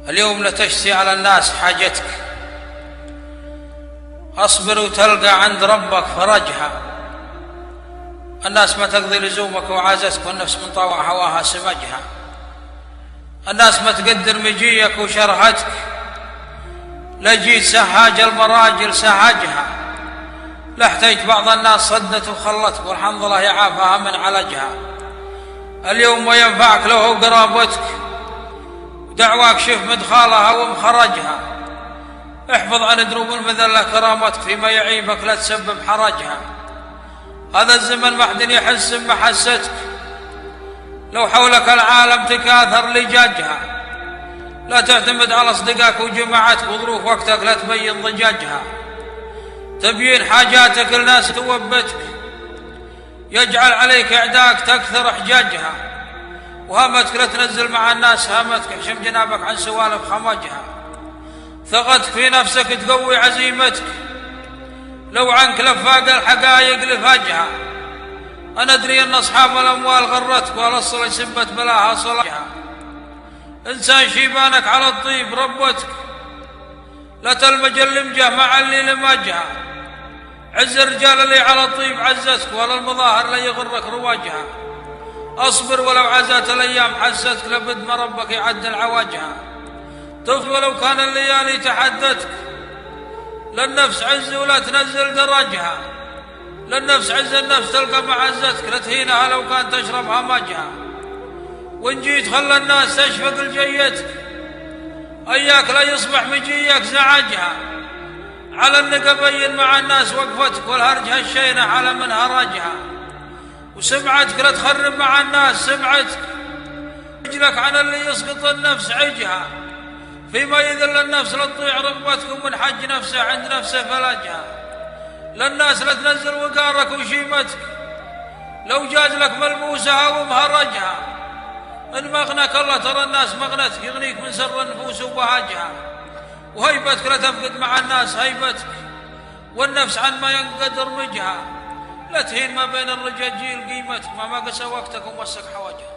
اليوم لتشتي على الناس حاجتك، أصبر وتلقى عند ربك فرجها. الناس ما تقضي لزومك وعازتك، والنفس من طوع هواها سمجها. الناس ما تقدر مجيك وشرهتك، لجيت سهاج المراجل سهجها. لاحتجت بعض الناس صدت وخلتك، والحمد لله يعافاها من علجها. اليوم ما ينفعك له قرابتك، دعواك شف مدخالها ومخرجها. احفظ عن دروب المذلة كرامتك، فيما يعيبك لا تسبب حرجها. هذا الزمن ما حد يحس بمحستك، لو حولك العالم تكاثر لجاجها. لا تعتمد على اصدقائك وجماعتك، وظروف وقتك لا تبين ضجاجها. تبيين حاجاتك الناس توبتك، يجعل عليك اعداءك تكثر احجاجها. وهمتك لا تنزل مع الناس هامتك، احشم جنابك عن سوالف خمجها. ثقتك في نفسك تقوي عزيمتك، لو عنك لفاق الحقائق لفاجها. أنا أدري أن أصحاب الأموال غرتك، والأصل سبت بلاها صلاحها. إنسان شيبانك على الطيب ربتك، لا تلمج اللمجة مع اللي لمجها. عز الرجال اللي على الطيب عزتك، ولا المظاهر لا يغرك رواجها. أصبر ولو عزت الأيام حستك، لابد ما ربك يعدل عواجها. طف ولو كان الليالي تحدتك، للنفس عز ولا تنزل درجها. للنفس عز النفس تلقى معزتك، لا تهينها لو كان تشرب همجها. وإن جيت خلى الناس تشفق لجيتك، أياك لا يصبح مجيك زعجها. على النقا بين مع الناس وقفتك، والهرج هالشينة على من هرجها. وسمعتك لا تخرب مع الناس سمعتك، رجلك عن اللي يسقط النفس عجها. فيما يذل النفس لا تطيع رغبتك، ومن حج نفسه عند نفسه فلجها. للناس لا تنزل وقارك وشيمتك، لو جاز لك ملبوسها ومهرجها. إن مغناك الله ترى الناس مغنتك، يغنيك من سر النفوس وبهاجها. وهيبتك لا تفقد مع الناس هيبتك، والنفس عن ما ينقدر مجها. لا تهين ما بين الرجال جيل قيمتك، ما قسى وقتك ومسك حواجها.